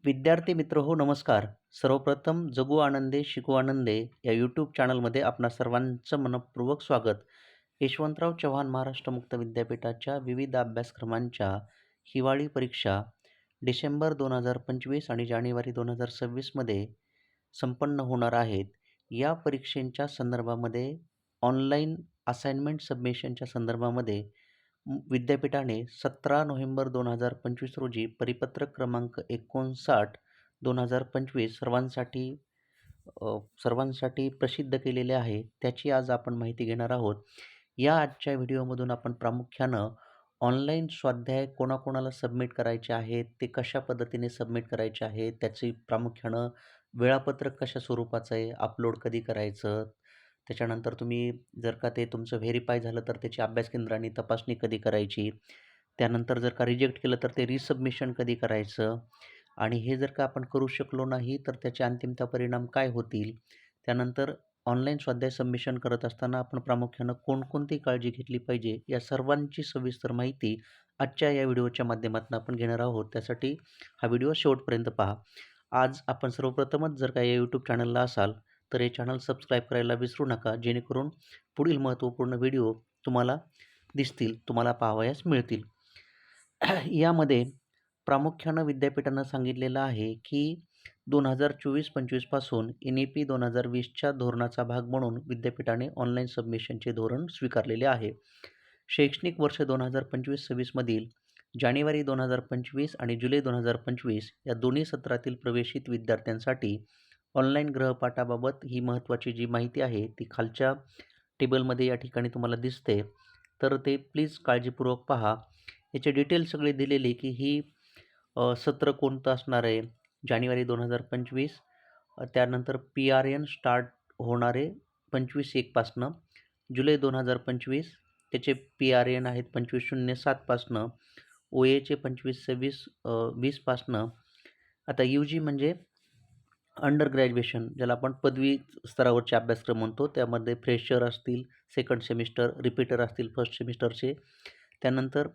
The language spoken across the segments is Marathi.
विद्यार्थी मित्र हो नमस्कार. सर्वप्रथम जगू आनंदे शिकू आनंदे या यूट्यूब चॅनलमध्ये आपणा सर्वांचं मनःपूर्वक स्वागत. यशवंतराव चव्हाण महाराष्ट्र मुक्त विद्यापीठाच्या विविध अभ्यासक्रमांच्या हिवाळी परीक्षा डिसेंबर 2025 आणि जानेवारी 2026 मध्ये संपन्न होणार आहेत. या परीक्षेच्या संदर्भामध्ये ऑनलाईन असाइनमेंट सबमिशनच्या संदर्भामध्ये विद्यापीठाने 17 नोव्हेंबर 2025 रोजी परिपत्रक क्रमांक 59/2025 सर्वांसाठी प्रसिद्ध केलेले आहे. त्याची आज आपण माहिती घेणार आहोत. या आजच्या व्हिडिओमधून आपण प्रामुख्यानं ऑनलाईन स्वाध्याय कोणाकोणाला सबमिट करायचे आहेत, ते कशा पद्धतीने सबमिट करायचे आहेत, त्याची प्रामुख्यानं वेळापत्रक कशा स्वरूपाचं आहे, अपलोड कधी करायचं, त्याच्यानंतर तुम्ही जर का ते तुमचं व्हेरीफाय झालं तर त्याची अभ्यास केंद्राने तपासणी कधी करायची, त्यानंतर जर का रिजेक्ट केलं तर ते रिसबमिशन कधी करायचं आणि हे जर का आपण करू शकलो नाही तर त्याचे अंतिमतः परिणाम काय होतील, त्यानंतर ऑनलाईन स्वाध्याय सबमिशन करत असताना आपण प्रामुख्यानं कोणकोणती काळजी घेतली पाहिजे, या सर्वांची सविस्तर माहिती आजच्या या व्हिडिओच्या माध्यमातून आपण घेणार आहोत. त्यासाठी हा व्हिडिओ शेवटपर्यंत पहा. आज आपण सर्वप्रथमच जर का या यूट्यूब चॅनलला असाल तर हे चॅनल सबस्क्राईब करायला विसरू नका, जेणेकरून पुढील महत्त्वपूर्ण व्हिडिओ तुम्हाला दिसतील, तुम्हाला पाहावयास मिळतील. यामध्ये प्रामुख्यानं विद्यापीठानं सांगितलेलं आहे की 2024-25 पासून NEP 2020च्या धोरणाचा भाग म्हणून विद्यापीठाने ऑनलाईन सबमिशनचे धोरण स्वीकारलेले आहे. शैक्षणिक वर्ष 2025-26 मधील जानेवारी 2025 आणि जुलै 2025 या दोन्ही सत्रातील प्रवेशित विद्यार्थ्यांसाठी ऑनलाईन गृहपाठाबाबत ही महत्त्वाची जी माहिती आहे ती खालच्या टेबलमध्ये या ठिकाणी तुम्हाला दिसते, तर ते प्लीज काळजीपूर्वक पहा. याचे डिटेल सगळे दिलेले की ही सत्र कोणतं असणार आहे. जानेवारी 2025, त्यानंतर PRN स्टार्ट होणारे 25/1 पासनं, जुलै 2025 त्याचे PRN आहेत 25/07 पासनं, OAचे 25/26/20 पासनं. आता UG म्हणजे अंडर ग्रॅज्युएशन, ज्याला आपण पदवी स्तरावरचे अभ्यासक्रम म्हणतो, त्यामध्ये फ्रेशर असतील, सेकंड सेमिस्टर, रिपीटर असतील फर्स्ट सेमिस्टरचे, त्यानंतर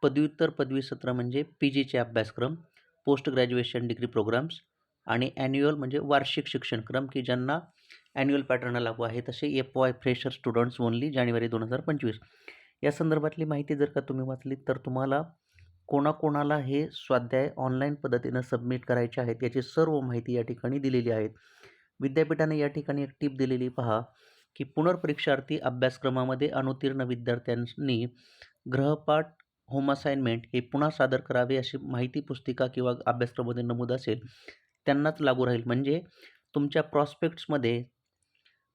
पदव्युत्तर पदवी सत्र म्हणजे PGचे अभ्यासक्रम, पोस्ट ग्रॅज्युएशन डिग्री प्रोग्राम्स आणि ॲन्युअल म्हणजे वार्षिक शिक्षणक्रम की ज्यांना ॲन्युअल पॅटर्न लागू आहे, तसे FY फ्रेशर स्टुडंट्स ओनली जानेवारी 2025. या संदर्भातली माहिती जर का तुम्ही वाचली तर तुम्हाला कोणाकोणाला हे स्वाध्याय ऑनलाईन पद्धतीनं सबमिट करायचे आहेत याची सर्व माहिती या ठिकाणी दिलेली आहे. विद्यापीठाने या ठिकाणी एक टीप दिलेली पहा की पुनर्परीक्षार्थी अभ्यासक्रमामध्ये अनुत्तीर्ण विद्यार्थ्यांनी गृहपाठ होम असाइनमेंट हे पुन्हा सादर करावे अशी माहिती पुस्तिका किंवा अभ्यासक्रमामध्ये नमूद असेल त्यांनाच लागू राहील. म्हणजे तुमच्या प्रॉस्पेक्ट्समध्ये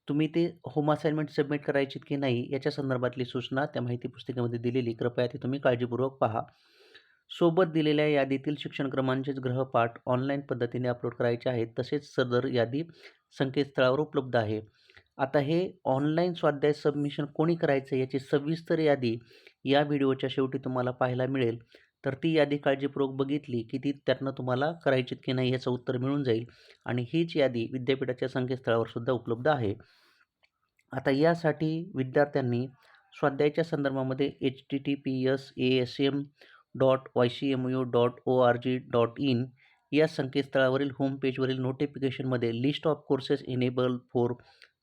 तुम्ही ते होम असाइनमेंट सबमिट करायची की नाही याच्या संदर्भातली सूचना त्या माहिती पुस्तिकेमध्ये दिलेली, कृपया ते तुम्ही काळजीपूर्वक पहा. सोबत दिलेल्या यादीतील शिक्षणक्रमांचेच गृहपाठ ऑनलाईन पद्धतीने अपलोड करायचे आहेत, तसेच सदर यादी संकेतस्थळावर उपलब्ध आहे. आता हे ऑनलाईन स्वाध्याय सबमिशन कोणी करायचं याची सविस्तर यादी या व्हिडिओच्या शेवटी तुम्हाला पाहायला मिळेल. तर ती यादी काळजीपूर्वक बघितली की ती त्यातनं तुम्हाला करायची की नाही याचं उत्तर मिळून जाईल आणि हीच यादी विद्यापीठाच्या संकेतस्थळावर सुद्धा उपलब्ध आहे. आता यासाठी विद्यार्थ्यांनी स्वाध्यायाच्या संदर्भामध्ये https://asm.ycmu.org.in या संकेतस्थळावरील होम पेजवरील नोटिफिकेशनमध्ये list of courses enable for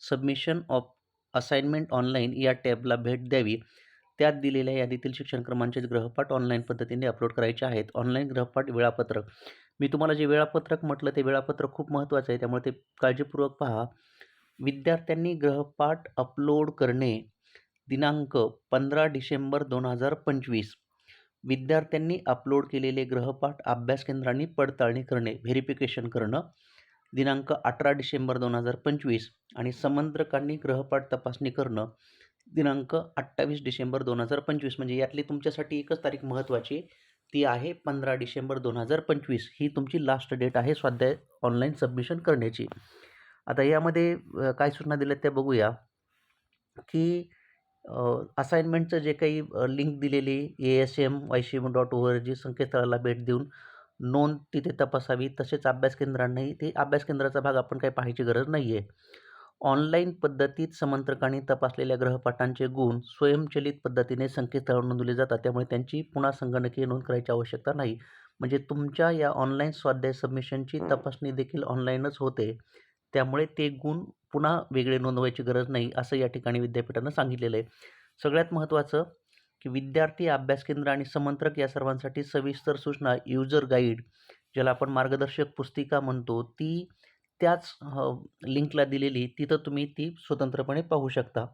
submission of assignment online या टॅबला भेट द्यावी. त्यात दिलेल्या यादीतील शिक्षणक्रमांचे गृहपाठ ऑनलाईन पद्धतीने अपलोड करायचे आहेत. ऑनलाईन गृहपाठ वेळापत्रक, मी तुम्हाला जे वेळापत्रक म्हटलं ते वेळापत्रक खूप महत्त्वाचं आहे, त्यामुळे ते काळजीपूर्वक पहा. विद्यार्थ्यांनी गृहपाठ अपलोड करणे दिनांक 15 डिसेंबर 2025. विद्यार्थ्यांनी अपलोड केलेले गृहपाठ अभ्यास केंद्रांनी पडताळणी करणे, व्हेरिफिकेशन करणं दिनांक 18 डिसेंबर 2025 आणि समंत्रकांनी गृहपाठ तपासणी करणं दिनांक 28 डिसेंबर 2025. म्हणजे यातली तुमच्यासाठी एकच तारीख महत्त्वाची, ती आहे 15 डिसेंबर 2025. ही तुमची लास्ट डेट आहे स्वाध्याय ऑनलाईन सबमिशन करण्याची. आता यामध्ये काय सूचना दिल्यात त्या बघूया की असाइनमेंटचं जे काही लिंक दिलेली asm.ycmu.org संकेतस्थळाला भेट देऊन नोंद तिथे तपासावी. तसेच अभ्यास केंद्रांनाही ते अभ्यास केंद्राचा भाग आपण काही पाहायची गरज नाही आहे. ऑनलाईन पद्धतीत समंत्रकांनी तपासलेल्या गृहपाठांचे गुण स्वयंचलित पद्धतीने संकेतस्थळावर नोंदवले जातात, त्यामुळे त्यांची पुन्हा संगणकीय नोंद करायची आवश्यकता नाही. म्हणजे तुमच्या या ऑनलाईन स्वाध्याय सबमिशनची तपासणी देखील ऑनलाईनच होते. त्यामुळे ते गुण पुन्हा वेगळे नोंदवायची गरज नाही, असं या ठिकाणी विद्यापीठानं सांगितलेलं आहे. सगळ्यात महत्त्वाचं की विद्यार्थी, अभ्यास केंद्र आणि समंत्रक या सर्वांसाठी सविस्तर सूचना, युजर गाईड, ज्याला आपण मार्गदर्शक पुस्तिका म्हणतो, ती त्याच लिंकला दिलेली, तिथं तुम्ही ती स्वतंत्रपणे पाहू शकता.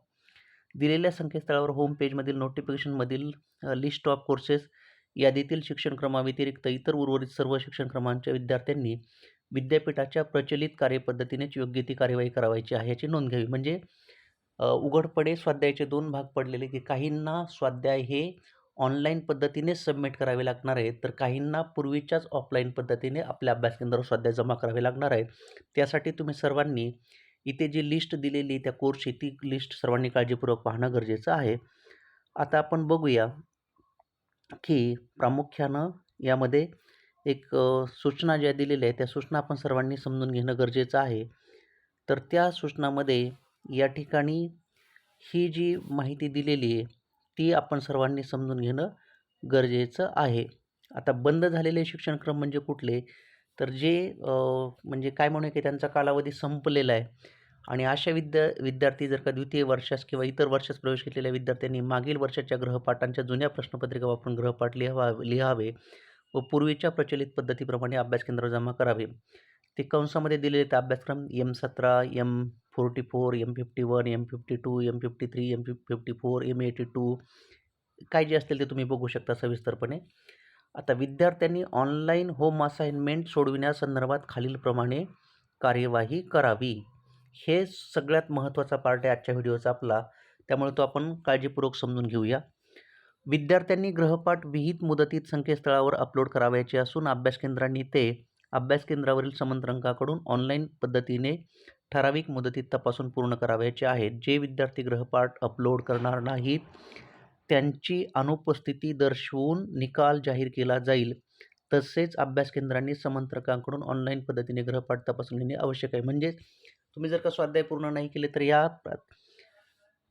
दिलेल्या संकेतस्थळावर होम पेजमधील नोटिफिकेशनमधील लिस्ट ऑफ कोर्सेस यादीतील शिक्षणक्रमाव्यतिरिक्त इतर उर्वरित सर्व शिक्षणक्रमांच्या विद्यार्थ्यांनी विद्यापीठाच्या प्रचलित कार्यपद्धतीनेच योग्य ती कार्यवाही करावयाची आहे, याची नोंद घ्यावी. म्हणजे उघडपणे स्वाध्यायाचे 2 भाग पडलेले, की काहींना स्वाध्याय हे ऑनलाईन पद्धतीने सबमिट करावे लागणार आहे, तर काहींना पूर्वीच्याच ऑफलाईन पद्धतीने आपल्या अभ्यास केंद्रावर स्वाध्याय जमा करावे लागणार आहे. त्यासाठी तुम्ही सर्वांनी इथे जी लिस्ट दिलेली त्या कोर्सची, ती लिस्ट सर्वांनी काळजीपूर्वक पाहणं गरजेचं आहे. आता आपण बघूया की प्रामुख्यानं यामध्ये एक सूचना ज्या दिलेल्या आहेत, त्या सूचना आपण सर्वांनी समजून घेणं गरजेचं आहे. तर त्या सूचनामध्ये या ठिकाणी ही जी माहिती दिलेली आहे, ती आपण सर्वांनी समजून घेणं गरजेचं आहे. आता बंद झालेले शिक्षणक्रम म्हणजे कुठले? तर जे म्हणजे काय म्हणूया की त्यांचा कालावधी संपलेला आहे आणि अशा विद्यार्थी जर का द्वितीय वर्षास किंवा इतर वर्षास प्रवेश घेतलेल्या विद्यार्थ्यांनी मागील वर्षाच्या गृहपाठांच्या जुन्या प्रश्नपत्रिका वापरून गृहपाठ लिहावे व पूर्वीच्या प्रचलित पद्धतीप्रमाणे अभ्यास केंद्रावर जमा करावे. ते कंसामध्ये दिलेले आहेत अभ्यासक्रम M17, M44, M51, M52, M53, M54, M82 काय जे असतील ते तुम्ही बघू शकता सविस्तरपणे. आता विद्यार्थ्यांनी ऑनलाईन होम असाइनमेंट सोडविण्यासंदर्भात खालीलप्रमाणे कार्यवाही करावी. हे सगळ्यात महत्त्वाचा पार्ट आहे आजच्या व्हिडिओचा आपला, त्यामुळे तो आपण काळजीपूर्वक समजून घेऊया. विद्यार्थ्यांनी गृहपाठ विहित मुदतीत संकेतस्थळावर अपलोड करावयाचे असून अभ्यास केंद्रांनी ते अभ्यास केंद्रावरील समंत्रकाकडून ऑनलाईन पद्धतीने ठराविक मुदतीत तपासून पूर्ण करावयाचे आहेत. जे विद्यार्थी गृहपाठ अपलोड करणार नाहीत, त्यांची अनुपस्थिती दर्शवून निकाल जाहीर केला जाईल. तसेच अभ्यास केंद्रांनी समंत्रकांकडून ऑनलाईन पद्धतीने गृहपाठ तपासून घेणे आवश्यक आहे. म्हणजेच तुम्ही जर का स्वाध्याय पूर्ण नाही केले तर या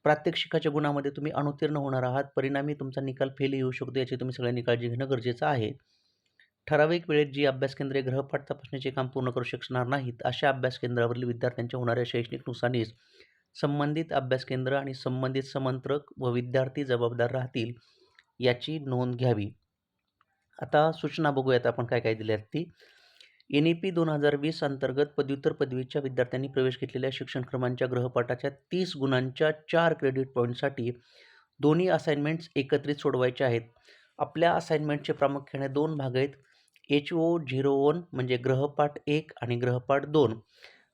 प्रात्यक्षिकाच्या गुणामध्ये तुम्ही अनुत्तीर्ण होणार आहात. परिणामी तुमचा निकाल फेल येऊ शकतो, याची तुम्ही सगळ्यांनी काळजी घेणं गरजेचं आहे. ठराविक वेळेत जी अभ्यास केंद्रे गृहपाठ तपासणीचे काम पूर्ण करू शकणार नाहीत, अशा अभ्यास केंद्रावरील विद्यार्थ्यांच्या होणाऱ्या शैक्षणिक नुकसानीस संबंधित अभ्यास केंद्र आणि संबंधित समंत्रक व विद्यार्थी जबाबदार राहतील, याची नोंद घ्यावी. आता सूचना बघूयात आपण काय काय दिल्या आहेत ती. NEP 2020 अंतर्गत पदव्युत्तर पदवीच्या विद्यार्थ्यांनी प्रवेश घेतलेल्या शिक्षणक्रमांच्या गृहपाठाच्या 30 गुणांच्या 4 क्रेडिट पॉईंटसाठी दोन्ही असाइनमेंट्स एकत्रित सोडवायचे आहेत. आपल्या असाइनमेंटचे प्रामुख्याने 2 भाग आहेत. HO01 म्हणजे गृहपाठ 1 आणि गृहपाठ 2.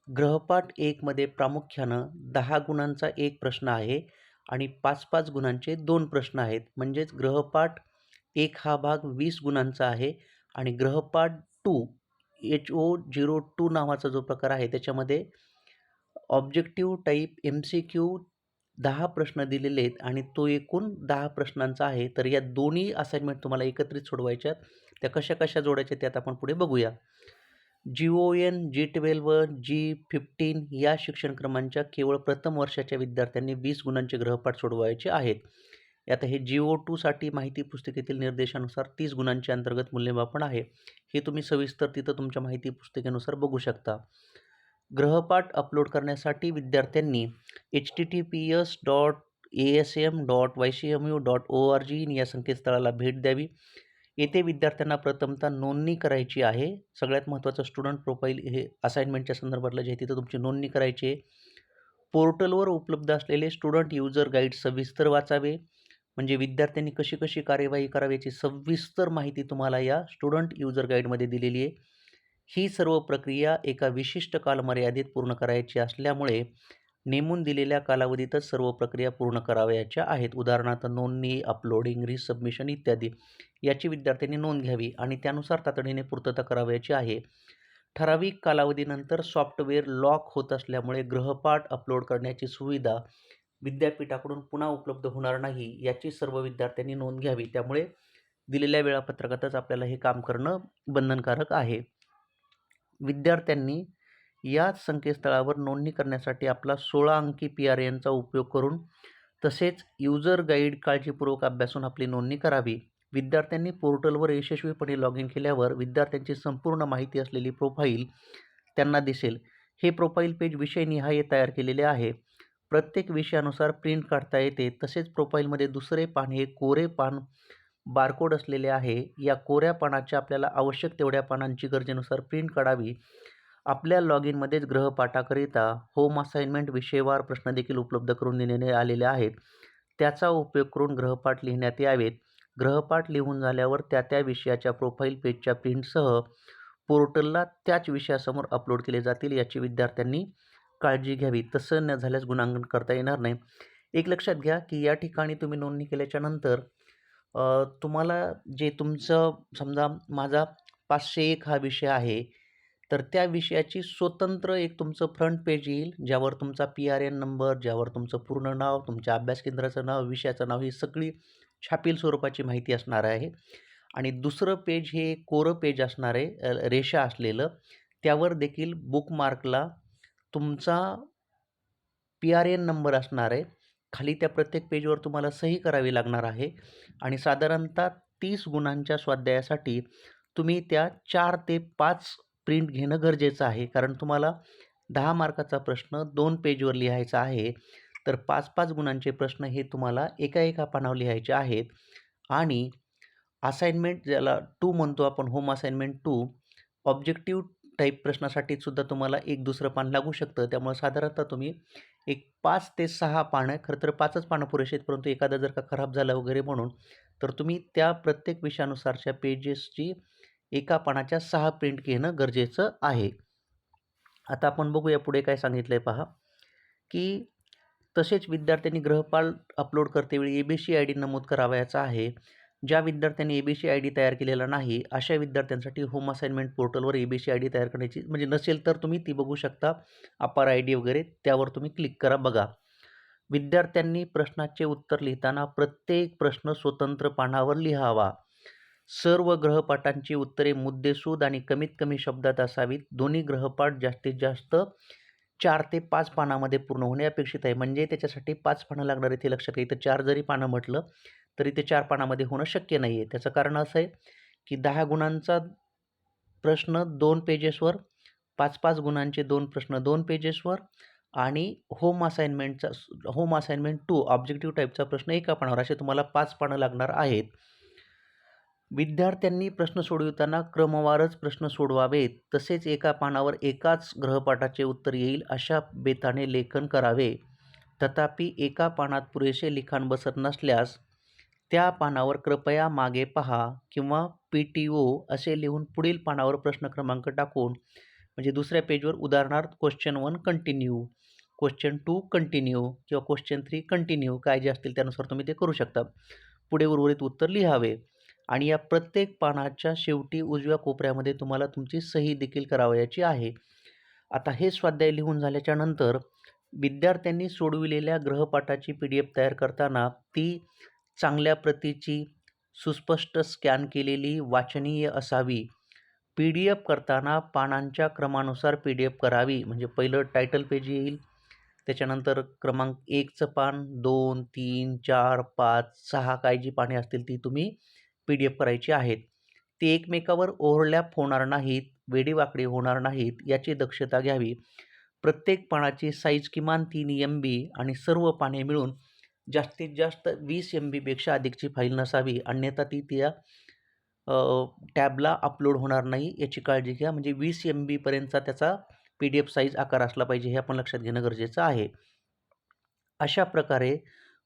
गृहपाठ 1 मध्ये प्रामुख्यानं 10 गुणांचा 1 प्रश्न आहे आणि 5-5 गुणांचे 2 प्रश्न आहेत. म्हणजेच गृहपाठ 1 हा भाग 20 गुणांचा आहे आणि गृहपाठ 2 HO02 नावाचा जो प्रकार आहे त्याच्यामध्ये ऑब्जेक्टिव्ह टाईप MCQ 10 प्रश्न दिलेले आहेत आणि तो एकूण 10 प्रश्नांचा आहे. तर या दोन्ही असाइनमेंट तुम्हाला एकत्रित सोडवायच्या आहेत. त्या कशा कशा जोडायच्या त्यात आपण पुढे बघूया. GON, G12 व G15 या शिक्षणक्रमांच्या केवळ प्रथम वर्षाच्या विद्यार्थ्यांनी 20 गुणांचे गृहपाठ सोडवायचे आहेत. आता हे GO2 साठी माहिती पुस्तिकेतील निर्देशानुसार 30 गुणांचे अंतर्गत मूल्यमापन आहे. हे तुम्ही सविस्तर तिथं तुमच्या माहिती पुस्तिकेनुसार बघू शकता. गृहपाठ अपलोड करण्यासाठी विद्यार्थ्यांनी https://asm.ycmu.org या संकेतस्थळाला भेट द्यावी. येथे विद्यार्थ्यांना प्रथमतः नोंदणी करायची आहे. सगळ्यात महत्त्वाचं स्टुडंट प्रोफाईल हे असाइनमेंटच्या संदर्भातलं जे आहे तिथं तुमची नोंदणी करायची आहे. पोर्टलवर उपलब्ध असलेले स्टुडंट युजर गाईड सविस्तर वाचावे. म्हणजे विद्यार्थ्यांनी कशी कशी कार्यवाही करावी याची सविस्तर माहिती तुम्हाला या स्टुडंट युजर गाईडमध्ये दिलेली आहे. ही सर्व प्रक्रिया एका विशिष्ट कालमर्यादेत पूर्ण करायची असल्यामुळे नेमून दिलेल्या कालावधीतच सर्व प्रक्रिया पूर्ण करावयाच्या आहेत. उदाहरणार्थ नोंदणी, अपलोडिंग, रिसबमिशन इत्यादी याची विद्यार्थ्यांनी नोंद घ्यावी आणि त्यानुसार तातडीने पूर्तता करावयाची आहे. ठराविक कालावधीनंतर सॉफ्टवेअर लॉक होत असल्यामुळे गृहपाठ अपलोड करण्याची सुविधा विद्यापीठाकडून पुन्हा उपलब्ध होणार नाही, याची सर्व विद्यार्थ्यांनी नोंद घ्यावी. त्यामुळे दिलेल्या वेळापत्रकातच आपल्याला हे काम करणं बंधनकारक आहे. विद्यार्थ्यांनी याच संकेतस्थळावर नोंदणी करण्यासाठी आपला 16 अंकी PRN चा उपयोग करून तसेच युजर गाईड काळजीपूर्वक अभ्यासून आपली नोंदणी करावी. विद्यार्थ्यांनी पोर्टलवर यशस्वीपणे लॉग इन केल्यावर विद्यार्थ्यांची संपूर्ण माहिती असलेली प्रोफाईल त्यांना दिसेल. हे प्रोफाईल पेज विषयनिहाय तयार केलेले आहे. प्रत्येक विषयानुसार प्रिंट काढता येते. तसेच प्रोफाईलमध्ये दुसरे पान हे कोरे पान बारकोड असलेले आहे. या कोऱ्या पानाच्या आपल्याला आवश्यक तेवढ्या पानांची गरजेनुसार प्रिंट काढावी. आपल्या लॉग इनमध्येच गृहपाठाकरिता होम असाइनमेंट विषयवार प्रश्न देखील उपलब्ध करून देण्यात आलेले आहेत. त्याचा उपयोग करून गृहपाठ लिहिण्यात यावेत. गृहपाठ लिहून झाल्यावर त्या विषयाच्या प्रोफाईल पेजच्या प्रिंटसह पोर्टलला त्याच विषयासमोर अपलोड केले जातील, याची विद्यार्थ्यांनी काळजी घ्यावी. तसं न झाल्यास गुणांकन करता येणार नाही. एक लक्षात घ्या की या ठिकाणी तुम्ही नोंदणी केल्याच्या नंतर तुम्हाला जे तुमचं समजा माझा 501 हा विषय आहे, तर त्या विषयाची स्वतंत्र एक तुमचं फ्रंट पेज येईल, ज्यावर तुमचा PRN नंबर, ज्यावर तुमचं पूर्ण नाव, तुमच्या अभ्यास केंद्राचं नाव, विषयाचं नाव, ही सगळी छापील स्वरूपाची माहिती असणार आहे. आणि दुसरं पेज हे कोरं पेज असणार आहे, रेषा असलेलं. त्यावर देखील बुकमार्कला तुमचा PRN नंबर असणार आहे. खाली त्या प्रत्येक पेजवर तुम्हाला सही करावी लागणार आहे. आणि साधारणतः 30 गुणांच्या स्वाध्यायासाठी तुम्ही त्या 4 ते 5 प्रिंट घेणं गरजेचं आहे. कारण तुम्हाला 10 मार्काचा प्रश्न 2 पेजवर लिहायचा आहे. तर 5-5 गुणांचे प्रश्न हे तुम्हाला एका पानावर लिहायचे आहेत. आणि असाइनमेंट ज्याला 2 म्हणतो आपण, होम असाइनमेंट 2, ऑब्जेक्टिव्ह टाईप प्रश्नासाठी सुद्धा तुम्हाला एक दुसरं पान लागू शकतं. त्यामुळे साधारणतः तुम्ही एक 5 ते 6 पानं, खरं तर 5च पानं पुरेशी आहेत, परंतु एखादा जर का खराब झाला वगैरे म्हणून, तर तुम्ही त्या प्रत्येक विषयानुसारच्या पेजेसची एका पानाच्या 6 प्रिंट घेणं गरजेचं आहे. आता आपण बघूया पुढे काय सांगितलं आहे पहा, की तसेच विद्यार्थ्यांनी गृहपाठ अपलोड करतेवेळी ABC ID नमूद करावयाचा आहे. ज्या विद्यार्थ्यांनी ABC ID तयार केलेला नाही, अशा विद्यार्थ्यांसाठी होम असाइनमेंट पोर्टलवर ABC ID तयार करण्याची, म्हणजे नसेल तर तुम्ही ती बघू शकता, अपार ID वगैरे, त्यावर तुम्ही क्लिक करा, बघा. विद्यार्थ्यांनी प्रश्नाचे उत्तर लिहिताना प्रत्येक प्रश्न स्वतंत्र पानावर लिहावा. सर्व गृहपाठांची उत्तरे मुद्देसूद आणि कमीत कमी शब्दात असावीत. दोन्ही गृहपाठ जास्तीत जास्त 4 ते 5 पानामध्ये पूर्ण होणे अपेक्षित आहे. म्हणजे त्याच्यासाठी 5 पानं लागणार आहे, ते लक्षात घ्या. इथं 4 जरी पानं म्हटलं तरी ते 4 पानामध्ये होणं शक्य नाही आहे. त्याचं कारण असं आहे की 10 गुणांचा प्रश्न 2 पेजेसवर, 5-5 गुणांचे 2 प्रश्न 2 पेजेसवर, आणि होम असाइनमेंट 2 ऑब्जेक्टिव्ह टाईपचा प्रश्न एका पानावर, असे तुम्हाला 5 पानं लागणार आहेत. विद्यार्थ्यांनी प्रश्न सोडविताना क्रमवारच प्रश्न सोडवावेत. तसेच एका पानावर एकाच गृहपाठाचे उत्तर येईल अशा बेताने लेखन करावे. तथापि एका पानात पुरेसे लिखाण बसत नसल्यास त्या पानावर कृपया मागे पहा किंवा PTO असे लिहून पुढील पानावर प्रश्न क्रमांक टाकून, म्हणजे दुसऱ्या पेजवर उदाहरणार्थ क्वेश्चन 1 कंटिन्यू, क्वेश्चन 2 कंटिन्यू किंवा क्वेश्चन 3 कंटिन्यू, काय जे असतील त्यानुसार तुम्ही ते करू शकता. पुढे उर्वरित उत्तर लिहावे. आणि या प्रत्येक पानाच्या शेवटी उजव्या कोपऱ्यामध्ये तुम्हाला तुमची सही देखील करावयाची आहे. आता हे स्वाध्याय लिहून झाल्याच्या नंतर विद्यार्थ्यांनी सोडविलेल्या गृहपाठाची PDF तयार करताना ती चांगल्या प्रतीची, सुस्पष्ट स्कॅन केलेली, वाचनीय असावी. PDF करताना पानांच्या क्रमानुसार PDF करावी. म्हणजे पहिलं टायटल पेज येईल, त्याच्यानंतर क्रमांक 1चं पान, 2, 3, 4, 5, 6 काय जी पाने असतील ती तुम्ही PDF करायची आहेत. ते एकमेकावर ओव्हरलॅप होणार नाहीत, वेडीवाकडी होणार नाहीत, याची दक्षता घ्यावी. प्रत्येक पानाची साईज किमान 3 MB आणि सर्व पाने मिळून जास्तीत जास्त 20 MB पेक्षा अधिकची फाईल नसावी, अन्यथा ती त्या टॅबला अपलोड होणार नाही, याची काळजी घ्या. म्हणजे 20 MB पर्यंतचा त्याचा PDF साईज आकार असला पाहिजे, हे आपण लक्षात घेणं गरजेचं आहे. अशा प्रकारे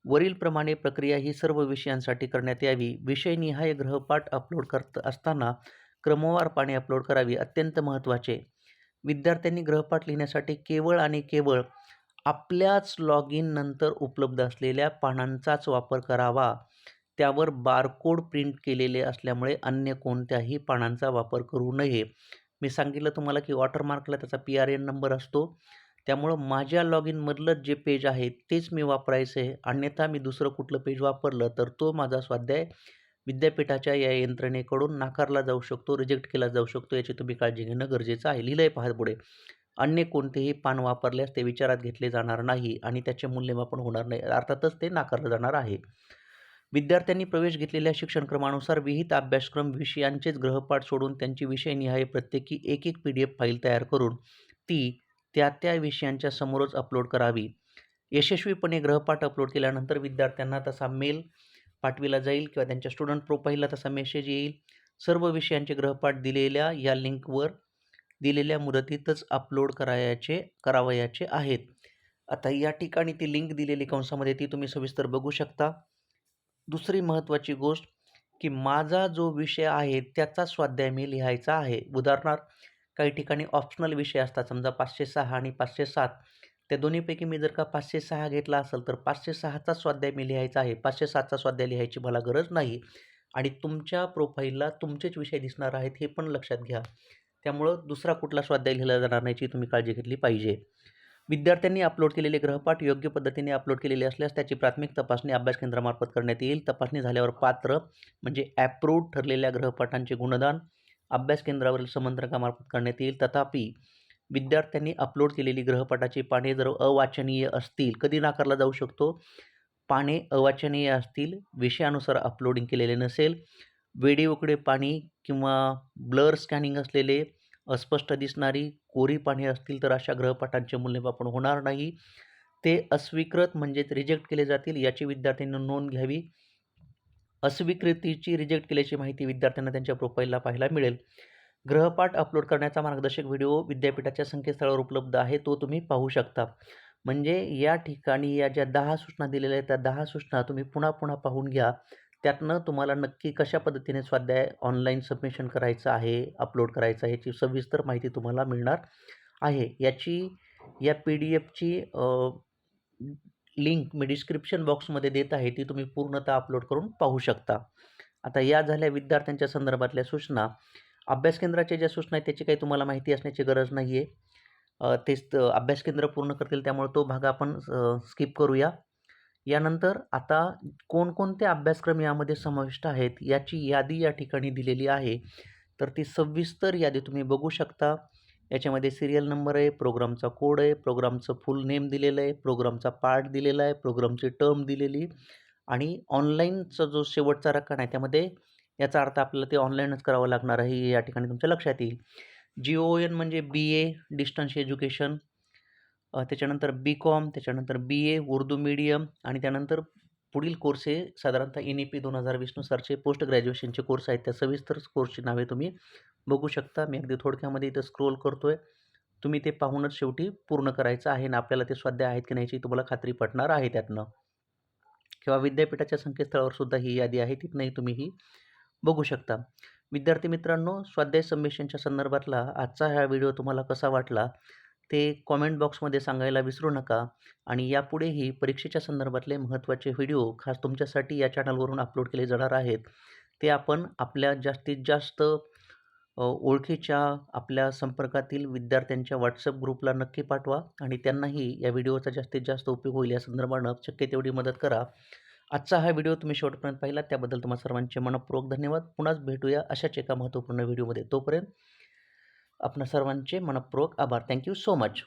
वरीलप्रमाणे प्रक्रिया ही सर्व विषयांसाठी करण्यात यावी. विषयनिहाय गृहपाठ अपलोड करत असताना क्रमवार पाने अपलोड करावी. अत्यंत महत्त्वाचे, विद्यार्थ्यांनी गृहपाठ लिहिण्यासाठी केवळ आणि केवळ आपल्याच लॉग इन नंतर उपलब्ध असलेल्या पानांचाच वापर करावा. त्यावर बारकोड प्रिंट केलेले असल्यामुळे अन्य कोणत्याही पानांचा वापर करू नये. मी सांगितलं तुम्हाला की वॉटरमार्कला त्याचा PRN नंबर असतो. त्यामुळं माझ्या लॉग इनमधलं जे पेज आहे तेच मी वापरायचं आहे. अन्यथा मी दुसरं कुठलं पेज वापरलं तर तो माझा स्वाध्याय विद्यापीठाच्या या यंत्रणेकडून नाकारला जाऊ शकतो, रिजेक्ट केला जाऊ शकतो, याची तुम्ही काळजी घेणं गरजेचं आहे. लिहिलंय पहा पुढे, अन्य कोणतेही पान वापरल्यास ते विचारात घेतले जाणार नाही आणि त्याचे मूल्यमापन होणार नाही, अर्थातच ते नाकारलं जाणार आहे. विद्यार्थ्यांनी प्रवेश घेतलेल्या शिक्षणक्रमानुसार विहित अभ्यासक्रम विषयांचेच गृहपाठ सोडून त्यांची विषयनिहाय प्रत्येकी एक PDF फाईल तयार करून ती त्या विषयांच्या समोरच अपलोड करावी. यशस्वीपणे गृहपाठ अपलोड केल्यानंतर विद्यार्थ्यांना तसा मेल पाठविला जाईल किंवा त्यांच्या स्टुडंट प्रोफाईलला तसा मेसेज येईल. सर्व विषयांचे गृहपाठ दिलेल्या या लिंकवर दिलेल्या मुदतीतच अपलोड करावयाचे आहेत. आता या ठिकाणी ती लिंक दिलेली कंसामध्ये ती तुम्ही सविस्तर बघू शकता. दुसरी महत्त्वाची गोष्ट की माझा जो विषय आहे त्याचा स्वाध्याय मी लिहायचा आहे. उदाहरणार्थ काही ठिकाणी ऑप्शनल विषय असतात, समजा 506 आणि 507. त्या दोन्हीपैकी मी जर का 506 घेतला असेल तर 506चा स्वाध्याय मी लिहायचा आहे. 507चा स्वाध्याय लिहायची मला गरज नाही आणि तुमच्या प्रोफाईलला तुमचेच विषय दिसणार आहेत हे पण लक्षात घ्या. त्यामुळं दुसरा कुठला स्वाध्याय लिहिला जाणार नाही याची तुम्ही काळजी घेतली पाहिजे. विद्यार्थ्यांनी अपलोड केलेले गृहपाठ योग्य पद्धतीने अपलोड केलेले असल्यास त्याची प्राथमिक तपासणी अभ्यास केंद्रामार्फत करण्यात येईल. तपासणी झाल्यावर पात्र म्हणजे ॲप्रूव्ड ठरलेल्या गृहपाठांचे गुणदान अभ्यास केंद्रावरील समंत्रकामार्फत करण्यात येईल. तथापि विद्यार्थ्यांनी अपलोड केलेली गृहपाठाची पाने जर अवाचनीय असतील, कधी नाकारला जाऊ शकतो? पाने अवाचनीय असतील, विषयानुसार अपलोडिंग केलेले नसेल, वेडीवाकडे पाणी किंवा ब्लर स्कॅनिंग असलेले, अस्पष्ट दिसणारी कोरी पाने असतील तर अशा गृहपाठांचे मूल्यमापन होणार नाही. ते अस्वीकृत म्हणजेच रिजेक्ट केले जातील याची विद्यार्थ्यांनी नोंद घ्यावी. अस्वीकृतीची रिजेक्ट केल्याची माहिती विद्यार्थ्यांना त्यांच्या प्रोफाईलला पाहायला मिळेल. गृहपाठ अपलोड करण्याचा मार्गदर्शक व्हिडिओ विद्यापीठाच्या संकेतस्थळावर उपलब्ध आहे, तो तुम्ही पाहू शकता. म्हणजे या ठिकाणी या ज्या 10 सूचना दिलेल्या आहेत त्या 10 सूचना तुम्ही पुन्हा पाहून घ्या. त्यातनं तुम्हाला नक्की कशा पद्धतीने स्वाध्याय ऑनलाईन सबमिशन करायचं आहे, अपलोड करायचं आहे याची सविस्तर माहिती तुम्हाला मिळणार आहे. या PDFची लिंक मी डिस्क्रिप्शन बॉक्समध्ये देत आहे, ती तुम्ही पूर्णतः अपलोड करून पाहू शकता. आता या झाल्या विद्यार्थ्यांच्या संदर्भातल्या सूचना. अभ्यास केंद्राच्या ज्या सूचना आहेत त्याची काही तुम्हाला माहिती असण्याची गरज नाही आहे. तेच अभ्यास केंद्र पूर्ण करतील त्यामुळे तो भाग आपण स्किप करूया. यानंतर आता कोणकोणते अभ्यासक्रम यामध्ये समाविष्ट आहेत याची यादी या ठिकाणी दिलेली आहे. तर ती सविस्तर यादी तुम्ही बघू शकता. याच्यामध्ये सिरियल नंबर आहे, प्रोग्रामचा कोड आहे, प्रोग्रामचं फुल नेम दिलेलं आहे, प्रोग्रामचा पार्ट दिलेला आहे, प्रोग्रामची टर्म दिलेली आणि ऑनलाईनचा जो शेवटचा रकाना आहे त्यामध्ये याचा अर्थ आपल्याला ते ऑनलाईनच करावं लागणार आहे हे या ठिकाणी तुमच्या लक्षात येईल. GON म्हणजे BA डिस्टन्स एज्युकेशन, त्याच्यानंतर BCom, त्याच्यानंतर BA उर्दू मीडियम आणि त्यानंतर पुढील कोर्स हे साधारणतः NEP 2020 नुसारचे पोस्ट ग्रॅज्युएशनचे कोर्स आहेत. त्या सविस्तर कोर्सची नावे तुम्ही बघू शकता. मी अगदी थोडक्यामध्ये इथं स्क्रोल करतोय. तुम्ही ते पाहूनच शेवटी पूर्ण करायचं आहे आणि आपल्याला ते स्वाध्याय आहेत की नाही याची तुम्हाला खात्री पटणार आहे त्यातनं. किंवा विद्यापीठाच्या संकेतस्थळावर सुद्धा ही यादी आहे, तिथनंही तुम्ही ही बघू शकता. विद्यार्थी मित्रांनो, स्वाध्याय सबमिशनच्या संदर्भातला आजचा हा व्हिडिओ तुम्हाला कसा वाटला ते कॉमेंट बॉक्समध्ये सांगायला विसरू नका आणि यापुढेही परीक्षेच्या संदर्भातले महत्त्वाचे व्हिडिओ खास तुमच्यासाठी या चॅनलवरून अपलोड केले जाणार आहेत. ते आपण आपल्या जास्तीत जास्त ओळखीच्या आपल्या संपर्कातील विद्यार्थ्यांच्या WhatsApp ग्रुपला नक्की पाठवा आणि त्यांनाही या व्हिडिओचा जास्तीत जास्त उपयोग होईल या संदर्भानं शक्य तेवढी मदत करा. आजचा हा व्हिडिओ तुम्ही शेवटपर्यंत पाहिला त्याबद्दल तुम्हा सर्वांचे मनःपूर्वक धन्यवाद. पुन्हाच भेटूया अशाच एका महत्त्वपूर्ण व्हिडिओमध्ये. तोपर्यंत आपणा सर्वांचे मनःपूर्वक आभार. Thank you so much.